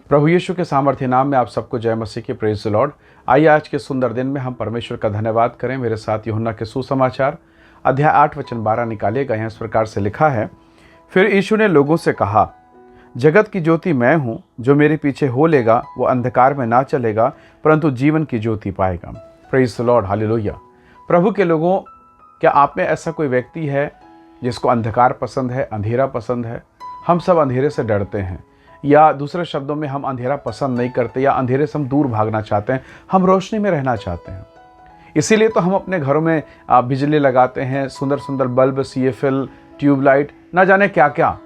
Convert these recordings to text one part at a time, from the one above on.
प्रभु यीशु के सामर्थ्य नाम में आप सबको जय मसीह की, प्रेज द लॉर्ड। आइए आज के सुंदर दिन में हम परमेश्वर का धन्यवाद करें। मेरे साथ यूहन्ना के सुसमाचार अध्याय 8 वचन 12 निकालिए गए हैं। इस प्रकार से लिखा है, फिर यीशु ने लोगों से कहा, जगत की ज्योति मैं हूँ। जो मेरे पीछे हो लेगा वो अंधकार में ना चलेगा परंतु जीवन की ज्योति पाएगा। Praise the Lord, hallelujah. प्रभु के लोगों, क्या आप में ऐसा कोई व्यक्ति है जिसको अंधकार पसंद है, अंधेरा पसंद है? हम सब अंधेरे से डरते हैं, या दूसरे शब्दों में हम अंधेरा पसंद नहीं करते, या अंधेरे से हम दूर भागना चाहते हैं, हम रोशनी में रहना चाहते हैं। इसीलिए तो हम अपने घरों में बिजली लगाते हैं, सुंदर सुंदर बल्ब, CFL, ट्यूबलाइट, ना जाने क्या क्या,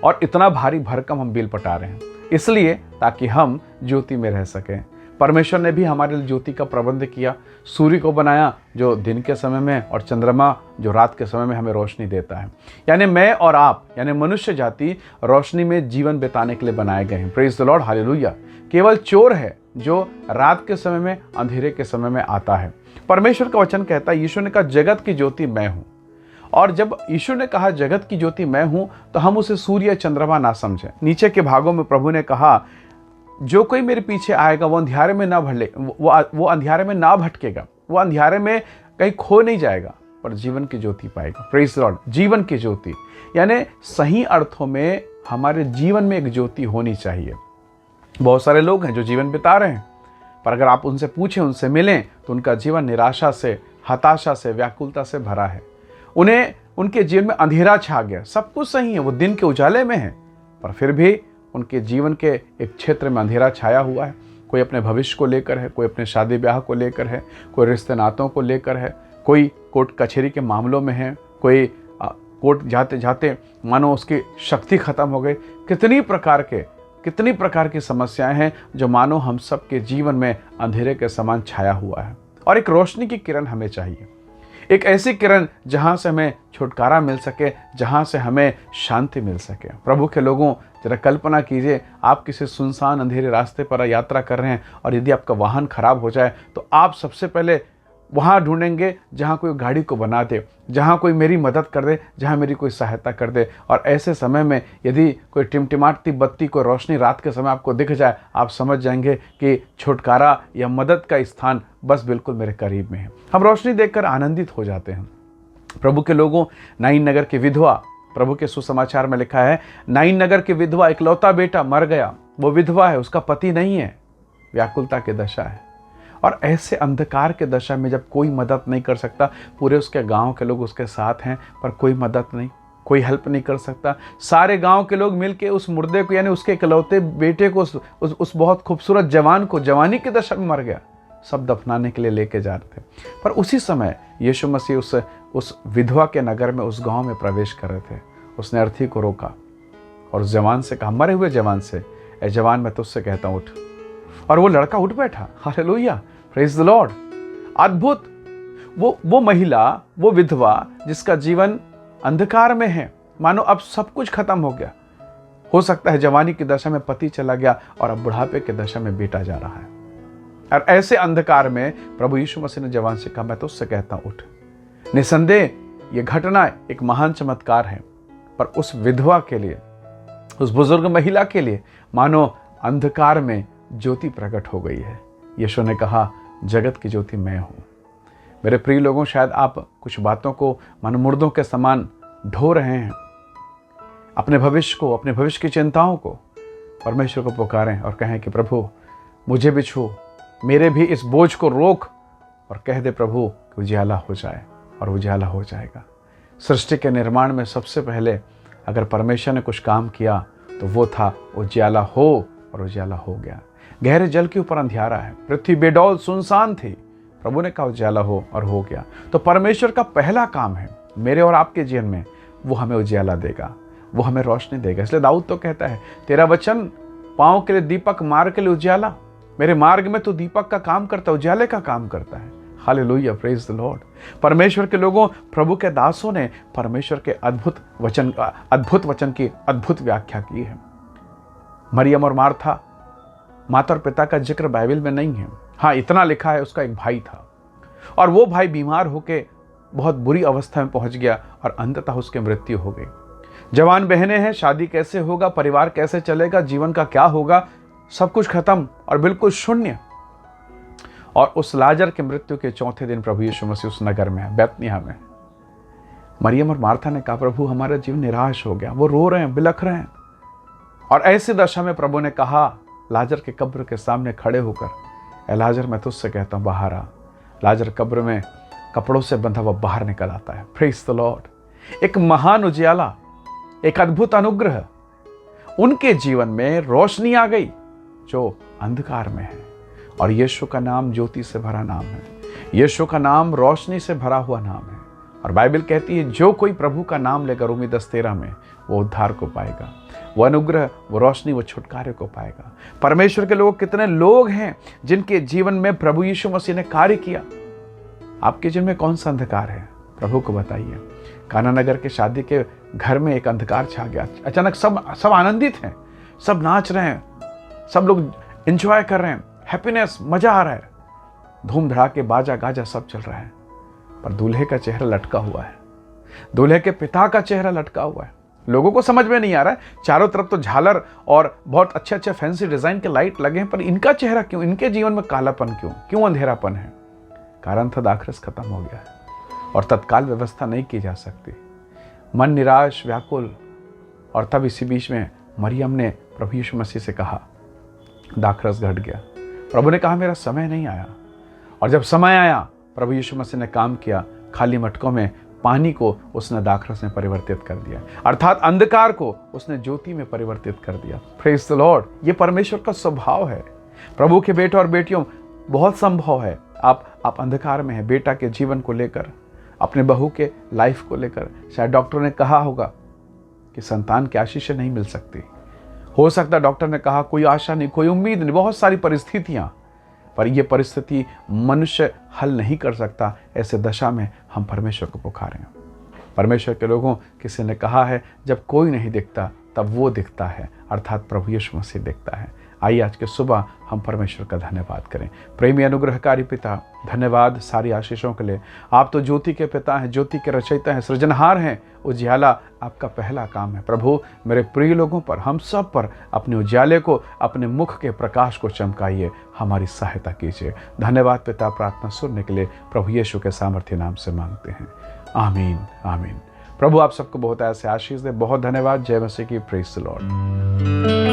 और इतना भारी भरकम हम बिल पटा रहे हैं, इसलिए ताकि हम ज्योति में रह सकें। परमेश्वर ने भी हमारे लिए ज्योति का प्रबंध किया। सूर्य को बनाया जो दिन के समय में, और चंद्रमा जो रात के समय में हमें रोशनी देता है। यानी मैं और आप, यानी मनुष्य जाति रोशनी में जीवन बिताने के लिए बनाए गए हैं। Praise the Lord, hallelujah. केवल चोर है जो रात के समय में, अंधेरे के समय में आता है। परमेश्वर का वचन कहता है, यीशु ने कहा जगत की ज्योति मैं हूँ। और जब यीशु ने कहा जगत की ज्योति मैं हूं, तो हम उसे सूर्य चंद्रमा ना समझें। नीचे के भागों में प्रभु ने कहा, जो कोई मेरे पीछे आएगा वो अंधियारे में ना भटके, वो अंधियारे में ना भटकेगा, वो अंधियारे में कहीं खो नहीं जाएगा, पर जीवन की ज्योति पाएगा। प्रेज द लॉर्ड, जीवन की ज्योति, यानी सही अर्थों में हमारे जीवन में एक ज्योति होनी चाहिए। बहुत सारे लोग हैं जो जीवन बिता रहे हैं, पर अगर आप उनसे पूछें, उनसे मिलें, तो उनका जीवन निराशा से, हताशा से, व्याकुलता से भरा है। उन्हें उनके जीवन में अंधेरा छा गया। सब कुछ सही है, वो दिन के उजाले में है, पर फिर भी उनके जीवन के एक क्षेत्र में अंधेरा छाया हुआ है। कोई अपने भविष्य को लेकर है, कोई अपने शादी ब्याह को लेकर है, कोई रिश्ते नातों को लेकर है, कोई कोर्ट कचहरी के मामलों में है, कोई कोर्ट जाते जाते मानो उसकी शक्ति खत्म हो गई। कितनी प्रकार की समस्याएं हैं जो मानो हम सब के जीवन में अंधेरे के समान छाया हुआ है। और एक रोशनी की किरण हमें चाहिए, एक ऐसी किरण जहां से हमें छुटकारा मिल सके, जहां से हमें शांति मिल सके। प्रभु के लोगों, जरा कल्पना कीजिए, आप किसी सुनसान अंधेरे रास्ते पर यात्रा कर रहे हैं, और यदि आपका वाहन खराब हो जाए तो आप सबसे पहले वहां ढूंढेंगे जहां कोई गाड़ी को बना दे, जहां कोई मेरी मदद कर दे, जहां मेरी कोई सहायता कर दे। और ऐसे समय में यदि कोई टिमटिमाती बत्ती, कोई रोशनी रात के समय आपको दिख जाए, आप समझ जाएंगे कि छुटकारा या मदद का स्थान बस बिल्कुल मेरे करीब में है। हम रोशनी देखकर आनंदित हो जाते हैं। प्रभु के लोगों, नाइन नगर की विधवा, प्रभु के सुसमाचार में लिखा है, नाइन नगर की विधवा, इकलौता बेटा मर गया, वो विधवा है, उसका पति नहीं है, व्याकुलता की दशा है। और ऐसे अंधकार के दशा में जब कोई मदद नहीं कर सकता, पूरे उसके गांव के लोग उसके साथ हैं, पर कोई मदद नहीं, कोई हेल्प नहीं कर सकता। सारे गांव के लोग मिलके उस मुर्दे को, यानी उसके इकलौते बेटे को, उस बहुत खूबसूरत जवान को, जवानी की दशा में मर गया, सब दफनाने के लिए लेके जा रहे थे। पर उसी समय यीशु मसीह उस विधवा के नगर में, उस गांव में प्रवेश कर रहे थे। उसने अर्थी को रोका और उस जवान से कहा, मरे हुए जवान से, ए जवान, मैं तुझसे कहता हूं उठ। और वो लड़का उठ बैठा। Hallelujah, praise the Lord. अद्भुत। वो महिला, वो विधवा जिसका जीवन अंधकार में है, मानो अब सब कुछ खत्म हो गया। हो सकता है जवानी की दशा में पति चला गया और अब बुढ़ापे की दशा में बेटा जा रहा है। और ऐसे अंधकार में प्रभु यीशु मसीह ने जवान से कहा, मैं तुझसे कहता हूं उठ। निसंदेह ये घटना एक महान चमत्कार है, पर उस विधवा के लिए, उस बुजुर्ग महिला के लिए मानो अंधकार में ज्योति प्रकट हो गई है। यीशु ने कहा, जगत की ज्योति मैं हूं। मेरे प्रिय लोगों, शायद आप कुछ बातों को मानो मुर्दों के समान ढो रहे हैं। अपने भविष्य को, अपने भविष्य की चिंताओं को परमेश्वर को पुकारें और कहें कि प्रभु मुझे भी छू, मेरे भी इस बोझ को रोक, और कह दे प्रभु कि उजियाला हो जाए, और उजियाला हो जाएगा। सृष्टि के निर्माण में सबसे पहले अगर परमेश्वर ने कुछ काम किया तो वो था उजियाला हो, और उजियाला हो गया। गहरे जल के ऊपर अंधियारा है, पृथ्वी बेडौल सुनसान थी, प्रभु ने कहा उजियाला हो, और हो गया। तो परमेश्वर का पहला काम है मेरे और आपके जीवन में, वो हमें उजियाला देगा, वो हमें रोशनी देगा। इसलिए दाऊद तो कहता है, तेरा वचन पाँव के लिए दीपक, मार्ग के लिए उजियाला। मेरे मार्ग में तो दीपक का काम करता है, उजियाले का काम करता है। Hallelujah, praise the Lord. परमेश्वर के लोगों, प्रभु के दासों ने परमेश्वर के अद्भुत वचन की अद्भुत व्याख्या की है। मरियम और मार्था, माता और पिता का जिक्र बाइबल में नहीं है। हाँ, इतना लिखा है, उसका एक भाई था, और वो भाई बीमार होके बहुत बुरी अवस्था में पहुंच गया, और अंततः उसकी मृत्यु हो गई। जवान बहनें हैं, शादी कैसे होगा, परिवार कैसे चलेगा, जीवन का क्या होगा, सब कुछ खत्म और बिल्कुल शून्य। और उस लाजर की मृत्यु के चौथे दिन प्रभु यीशु मसीह उस नगर में है, बैतनिय्याह में। मरियम और मार्था ने कहा, प्रभु हमारा जीवन निराश हो गया। वो रो रहे हैं, बिलख रहे हैं। और ऐसी दशा में प्रभु ने कहा लाजर के कब्र के सामने खड़े होकर, ए लाजर मैं तुझसे कहता हूं बाहर आ। लाजर कब्र में कपड़ों से बंधा हुआ बाहर निकल आता है। Praise the Lord. एक महान उजियाला, एक अद्भुत अनुग्रह, उनके जीवन में रोशनी आ गई जो अंधकार में है। और यीशु का नाम ज्योति से भरा नाम है। यीशु का नाम रोशनी से भरा हुआ नाम है। और बाइबल कहती है जो कोई प्रभु का नाम लेकर रोमी 10:13 में वो उद्धार को पाएगा, वो अनुग्रह, वो रोशनी, वो छुटकारे को पाएगा। परमेश्वर के लोग, कितने लोग हैं जिनके जीवन में प्रभु यीशु मसीह ने कार्य किया। आपके जीवन में कौन सा अंधकार है, प्रभु को बताइए। काना नगर के शादी के घर में एक अंधकार छा गया। अचानक सब आनंदित हैं, सब नाच रहे हैं, सब लोग एंजॉय कर रहे हैं, हैप्पीनेस, मजा आ रहा है, धूम धड़ाके, बाजा गाजा सब चल रहा है। पर दूल्हे का चेहरा लटका हुआ है, दूल्हे के पिता का चेहरा लटका हुआ है। लोगों को समझ में नहीं आ रहा है, चारों तरफ तो झालर और बहुत अच्छे अच्छे फैंसी डिजाइन के लाइट लगे हैं, पर इनका चेहरा क्यों, इनके जीवन में कालापन क्यों अंधेरापन है? कारण था दाखरस खत्म हो गया है और तत्काल व्यवस्था नहीं की जा सकती। मन निराश, व्याकुल। और तब इसी बीच में मरियम ने प्रभु यीशु मसीह से कहा, दाखरस घट गया। प्रभु ने कहा मेरा समय नहीं आया। और जब समय आया, प्रभु यीशु मसीह ने काम किया। खाली मटकों में पानी को उसने दाखरस में परिवर्तित कर दिया, अर्थात अंधकार को उसने ज्योति में परिवर्तित कर दिया। Praise the Lord. ये परमेश्वर का स्वभाव है। प्रभु के बेटे और बेटियों, बहुत संभव है आप अंधकार में हैं, बेटा के जीवन को लेकर, अपने बहू के लाइफ को लेकर। शायद डॉक्टर ने कहा होगा कि संतान की आशीष नहीं मिल सकती। हो सकता डॉक्टर ने कहा कोई आशा नहीं, कोई उम्मीद नहीं, बहुत सारी परिस्थितियां। पर यह परिस्थिति मनुष्य हल नहीं कर सकता। ऐसे दशा में हम परमेश्वर को पुकारें। परमेश्वर के लोगों, किसी ने कहा है जब कोई नहीं दिखता तब वो दिखता है, अर्थात प्रभु यीशु मसीह दिखता है। आइए आज के सुबह हम परमेश्वर का धन्यवाद करें। प्रेमी अनुग्रहकारी पिता, धन्यवाद सारी आशीषों के लिए। आप तो ज्योति के पिता हैं, ज्योति के रचयिता हैं, सृजनहार हैं। उजियाला आपका पहला काम है। प्रभु मेरे प्रिय लोगों पर, हम सब पर अपने उजियाले को, अपने मुख के प्रकाश को चमकाइए, हमारी सहायता कीजिए। धन्यवाद पिता, प्रार्थना सुनने के लिए प्रभु यीशु के सामर्थ्य नाम से मांगते हैं, आमीन आमीन। प्रभु आप सबको बहुत ऐसे आशीष दे। बहुत धन्यवाद। जय मसीह की। Praise the Lord.